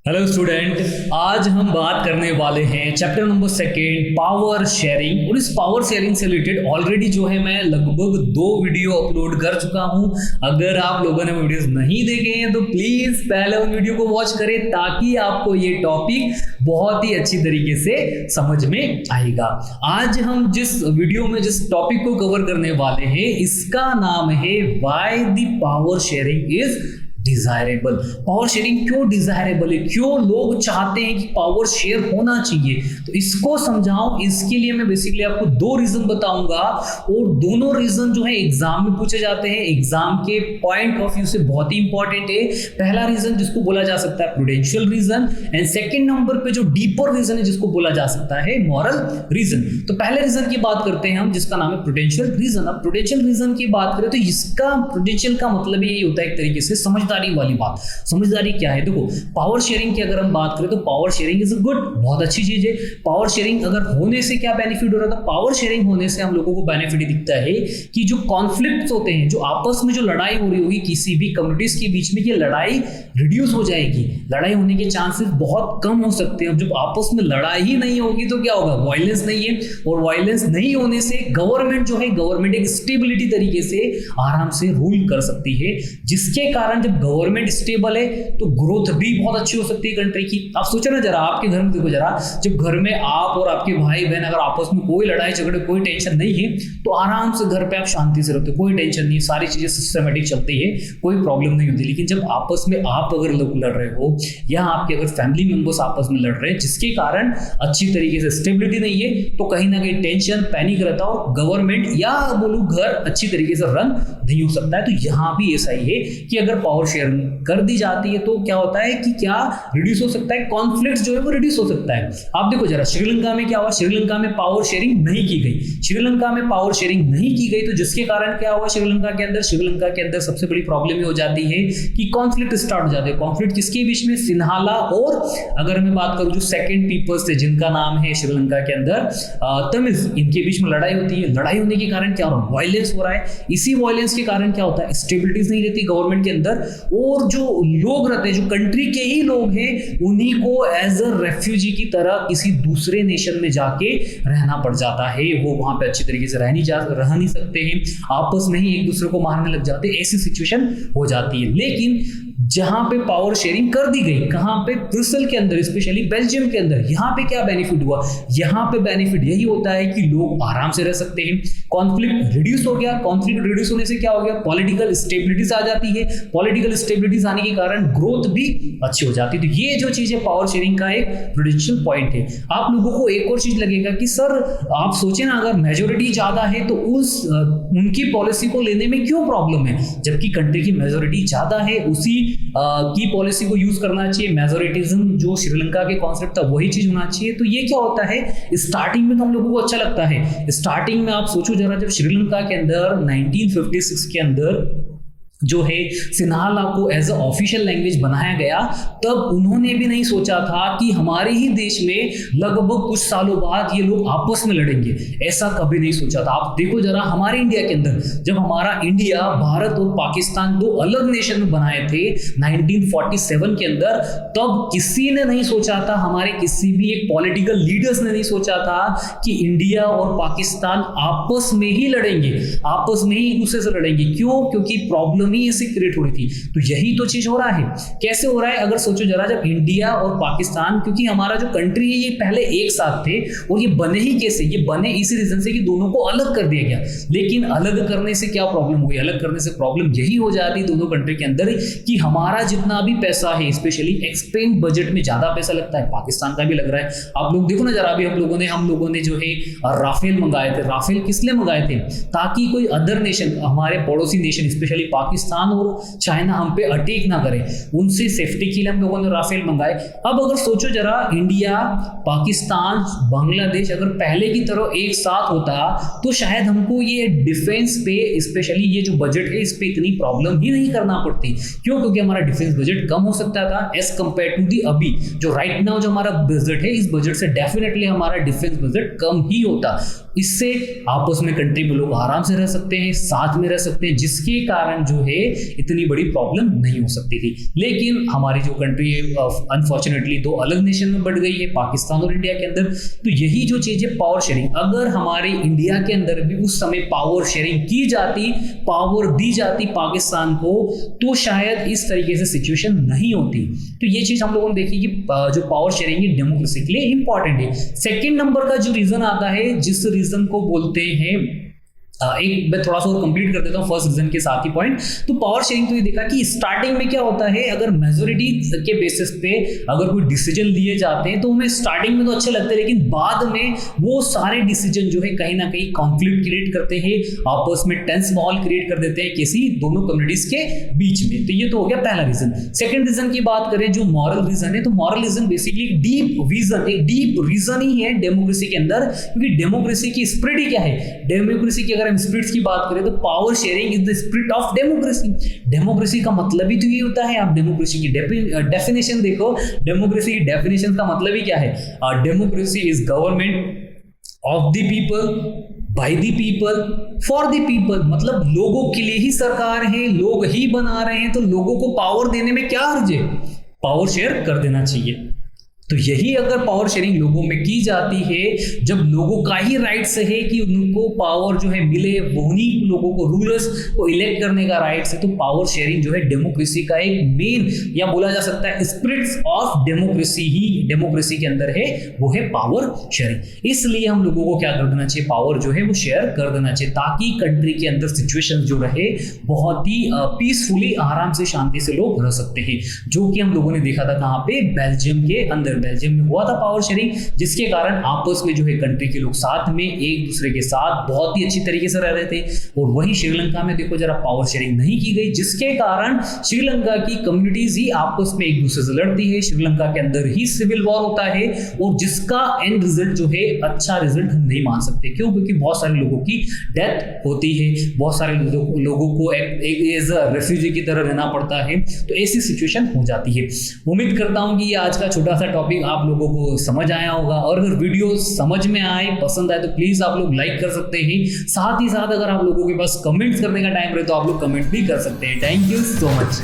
Hello student, आज हम बात करने वाले हैं चैप्टर नंबर 2 पावर शेयरिंग। और इस पावर शेयरिंग से रिलेटेड ऑलरेडी जो है मैं लगभग 2 वीडियो अपलोड कर चुका हूं। अगर आप लोगों ने वीडियोस नहीं देखे हैं तो प्लीज पहले उन वीडियो को वॉच करें ताकि आपको ये टॉपिक बहुत ही अच्छी तरीके से समझ में आएगा। आज हम जिस वीडियो में जिस टॉपिक को कवर करने वाले हैं इसका नाम है why the power sharing is desirable. Power sharing क्यों डिजायरेबल है, क्यों लोग चाहते हैं कि पावर शेयर होना चाहिए, तो इसको समझाऊं। इसके लिए मैं बेसिकली आपको 2 रीजन बताऊंगा और दोनों रीजन जो है एग्जाम में पूछे जाते हैं, एग्जाम के पॉइंट ऑफ व्यू से बहुत ही इंपॉर्टेंट है। पहला रीजन जिसको बोला जा सकता है prudential reason, and second number पे जो डीपर रीजन है जिसको बोला जा सकता है मॉरल रीजन। तो पहले रीजन की बात करते हैं हम जिसका नाम है प्रूडेंशियल रीजन। अब प्रूडेंशियल रीजन की बात करें तो इसका प्रूडेंशियल का मतलब यही होता है एक तरीके से समझदारी वाली बात। समझदारी क्या है, देखो पावर शेयरिंग की अगर हम बात करें तो पावर शेयरिंग इज गुड, बहुत अच्छी चीज है। पावर शेयरिंग अगर होने से क्या बेनिफिट हो रहा था, पावर शेयरिंग होने से हम लोगों को बेनिफिट दिखता है कि जो कॉन्फ्लिक्ट्स होते हैं, जो आपस में जो लड़ाई हो रही होगी किसी भी कम्युनिटीज के बीच में, ये लड़ाई रिड्यूस हो जाएगी। लड़ाई होने के चांसेस बहुत कम हो सकते हैं। जब आपस में लड़ाई ही नहीं होगी तो क्या होगा, वायलेंस नहीं है, और वायलेंस नहीं होने से गवर्नमेंट जो है, गवर्नमेंट एक स्टेबिलिटी तरीके से आराम से रूल कर सकती है, जिसके कारण जब गवर्नमेंट स्टेबल है तो ग्रोथ भी बहुत अच्छी हो सकती है कंट्री की। आप सोचो ना जरा, आपके घर में देखो जरा, जब घर में आप और आपके भाई बहन अगर आपस में कोई लड़ाई झगड़े, कोई टेंशन नहीं है, तो आराम से घर पे आप शांति से रहते हो, कोई टेंशन नहीं, सारी चीजें सिस्टमेटिक चलती है, कोई प्रॉब्लम नहीं होती। लेकिन जब आपस में आप अगर लोग लड़ रहे हो या आपके अगर फैमिली मेंबर्स आपस में लड़ रहे हैं जिसके कारण अच्छी तरीके से स्टेबिलिटी नहीं है, तो कहीं ना कहीं टेंशन, पैनिक रहता है और गवर्नमेंट या बोलूं घर अच्छी तरीके से रन नहीं हो सकता है। तो यहां भी ऐसा ही है कि अगर पावर शेयर कर दी जाती है तो क्या होता है कि क्या रिड्यूस हो सकता है, कॉन्फ्लिक्ट जो है वो रिड्यूस हो सकता है। आप देखो जरा श्रीलंका में क्या हुआ, श्रीलंका में पावर शेयरिंग नहीं की गई, श्रीलंका में पावर शेयरिंग नहीं की गई, तो जिसके कारण क्या हुआ श्रीलंका के अंदर सबसे बड़ी प्रॉब्लम ये हो जाती है कि कॉन्फ्लिक्ट स्टार्ट हो जाते हैं। कॉन्फ्लिक्ट किसके बीच में, सिन्हाला और अगर मैं बात करूं जो सेकंड पीपल्स थे जिनका नाम है श्रीलंका के अंदर तमिज, इनके बीच में लड़ाई होती है। लड़ाई होने के कारण क्या हो रहा है, वायलेंस हो रहा है। इसी वायलेंस के कारण क्या होता है, स्टेबिलिटीज नहीं रहती गवर्नमेंट के अंदर, और जो लोग रहते हैं, जो कंट्री के ही लोग हैं, उन्हीं को एज अ रेफ्यूजी की तरह किसी दूसरे नेशन में जाके रहना पड़ जाता है। वो वहां पे अच्छी तरीके से रह नहीं सकते हैं, आपस में ही एक दूसरे को मारने लग जाते हैं, ऐसी सिचुएशन हो जाती है। लेकिन जहां पे पावर शेयरिंग कर दी गई, कहां पे, ब्रुसेल के अंदर, स्पेशली बेल्जियम के अंदर, यहां पे क्या बेनिफिट हुआ, यहां पे बेनिफिट यही होता है कि लोग आराम से रह सकते हैं, कॉन्फ्लिक्ट रिड्यूस हो गया। कॉन्फ्लिक्ट रिड्यूस होने से क्या हो गया, पॉलिटिकल स्टेबिलिटीज आ जाती है, पॉलिटिकल स्टेबिलिटीज आने के कारण ग्रोथ भी अच्छी हो जाती है। तो ये जो चीज है पावर शेयरिंग का एक प्रूडेंशियल पॉइंट है। आप लोगों को एक और चीज लगेगा कि सर आप सोचे ना, अगर मेजोरिटी ज्यादा है तो उनकी पॉलिसी को लेने में क्यों प्रॉब्लम है, जबकि कंट्री की मेजोरिटी ज्यादा है, उसी की पॉलिसी को यूज करना चाहिए। मेजोरिटिज्म जो श्रीलंका के कॉन्सेप्ट था वही चीज होना चाहिए। तो ये क्या होता है, स्टार्टिंग में तो हम लोगों को अच्छा लगता है। स्टार्टिंग में आप सोचो जरा, जब श्रीलंका के अंदर 1956 के अंदर जो है सिन्हाला को एज अ ऑफिशियल लैंग्वेज बनाया गया, तब उन्होंने भी नहीं सोचा था कि हमारे ही देश में लगभग कुछ सालों बाद ये लोग आपस में लड़ेंगे, ऐसा कभी नहीं सोचा था। आप देखो जरा, हमारे इंडिया के अंदर जब हमारा इंडिया, भारत और पाकिस्तान 2 अलग नेशन में बनाए थे 1947 के अंदर, तब किसी ने नहीं सोचा था, हमारे किसी भी एक पॉलिटिकल लीडर्स ने नहीं सोचा था कि इंडिया और पाकिस्तान आपस में ही लड़ेंगे, आपस में ही एक दूसरे से लड़ेंगे। क्यों, क्योंकि प्रॉब्लम ही ऐसी क्रिएट हो रही थी। तो यही तो चीज हो रहा है। कैसे हो रहा है, अगर सोचो जरा, जब इंडिया और पाकिस्तान, क्योंकि हमारा जो कंट्री है ये पहले एक साथ थे, और ये बने ही कैसे, ये बने इसी रीजन से कि दोनों को अलग कर दिया गया। लेकिन अलग करने से क्या प्रॉब्लम हुई, अलग करने से प्रॉब्लम यही हो जाती दोनों कंट्री के अंदर कि हमारा जितना भी पैसा है, स्पेशली एक्सपेंड बजट में ज्यादा पैसा लगता है, पाकिस्तान का भी लग रहा है। आप लोग देखो ना जरा, अभी हम लोगों ने जो है राफेल मंगाए थे। राफेल किस लिए मंगाए थे, ताकि कोई अदर नेशन, हमारे पड़ोसी नेशन स्पेशली पाकिस्तान और चाइना हम पे अटैक ना करे, उनसे सेफ्टी के लिए हम लोगों ने राफेल मंगाए। अब अगर सोचो जरा, इंडिया, पाकिस्तान, बांग्लादेश अगर पहले की तरह एक साथ होता तो शायद हमको ये डिफेंस पे, स्पेशली ये जो बजट है, इस पे इतनी प्रॉब्लम ही नहीं करना पड़ती। क्यों, क्योंकि हमारा डिफेंस बजट कम हो सकता था एज कंपेयर टू दी अभी जो राइट नाउ जो हमारा बजट है, इस बजट से डेफिनेटली हमारा डिफेंस बजट कम ही होता। इससे आपस में कंट्री में लोग आराम से रह सकते हैं, साथ में रह सकते हैं, जिसके कारण जो है इतनी बड़ी प्रॉब्लम नहीं हो सकती थी। लेकिन हमारी जो कंट्री है अनफॉर्चुनेटली दो अलग नेशन में बढ़ गई है, पाकिस्तान और इंडिया के अंदर। तो यही जो चीज है पावर शेयरिंग, अगर हमारे इंडिया के अंदर भी उस समय पावर शेयरिंग की जाती, पावर दी जाती पाकिस्तान को, तो शायद इस तरीके से सिचुएशन नहीं होती। तो ये चीज हम लोगों ने देखी कि जो पावर शेयरिंग है डेमोक्रेसी के लिए इंपॉर्टेंट है। सेकेंड नंबर का जो रीजन आता है, जिस रीजन को बोलते हैं, एक मैं थोड़ा सा और कंप्लीट कर देता हूं फर्स्ट रीजन के साथ ही पॉइंट। तो पावर शेयरिंग तो ये देखा कि स्टार्टिंग में क्या होता है, अगर मेजोरिटी के बेसिस पे अगर कोई डिसीजन लिए जाते हैं तो हमें स्टार्टिंग में तो अच्छे लगते हैं, लेकिन बाद में वो सारे डिसीजन जो है कहीं ना कहीं कॉन्फ्लिक्ट क्रिएट करते हैं, आपस में टेंस माहौल क्रिएट कर देते हैं किसी दोनों कम्युनिटीज के बीच में। तो ये तो हो गया पहला रीजन। सेकेंड रीजन की बात करें जो मॉरल रीजन है, तो moral reason basically deep vision, एक डीप रीजन ही है डेमोक्रेसी के अंदर, क्योंकि डेमोक्रेसी की स्पिरिट ही क्या है, डेमोक्रेसी की अगर स्पिरिट्स की बात करें तो power sharing is the spirit of democracy. Democracy का मतलब ही तो ये होता है, आप डेमोक्रेसी की डेफिनेशन देखो, डेमोक्रेसी की डेफिनेशन का मतलब ही क्या है, democracy is government of the people, by the people, for the people. मतलब लोगों के लिए ही सरकार है, लोग ही बना रहे हैं, तो लोगों को पावर देने में क्या हर्ज है, पावर शेयर कर देना चाहिए। तो यही अगर पावर शेयरिंग लोगों में की जाती है, जब लोगों का ही राइट्स है कि उनको पावर जो है मिले, वही लोगों को रूलर्स को इलेक्ट करने का राइट्स है, तो पावर शेयरिंग जो है डेमोक्रेसी का एक मेन, या बोला जा सकता है स्पिरिट्स ऑफ डेमोक्रेसी ही डेमोक्रेसी के अंदर है, वो है पावर शेयरिंग। इसलिए हम लोगों को क्या कर देना चाहिए, पावर जो है वो शेयर कर देना चाहिए, ताकि कंट्री के अंदर सिचुएशन जो रहे बहुत ही पीसफुली, आराम से, शांति से लोग रह सकते हैं, जो कि हम लोगों ने देखा था कहाँ पे, बेल्जियम के अंदर। बेल्जियम में हुआ था पावर शेयरिंग, जिसके कारण आपस में जो है कंट्री के लोग साथ में एक दूसरे के साथ बहुत ही अच्छी तरीके से रह रहे थे। और वही श्रीलंका में देखो जरा पावर शेयरिंग नहीं की गई, जिसके कारण श्रीलंका की कम्युनिटीज ही आपस में एक दूसरे से लड़ती है, श्रीलंका के अंदर ही सिविल वॉर होता है, और जिसका एंड रिजल्ट जो है अच्छा रिजल्ट हम नहीं मान सकते। क्यों? क्योंकि बहुत सारे लोगों की डेथ होती है, बहुत सारे लोगों को एज अ रेफ्यूजी की तरह रहना पड़ता है, तो ऐसी सिचुएशन हो जाती है। उम्मीद करता हूं कि ये आज का छोटा सा टॉपिक आप लोगों को समझ आया होगा, और अगर वीडियो समझ में आए, पसंद आए, तो प्लीज आप लोग लाइक कर सकते हैं। साथ ही साथ अगर आप लोगों के पास कमेंट्स करने का टाइम रहे तो आप लोग कमेंट भी कर सकते हैं। Thank you so much.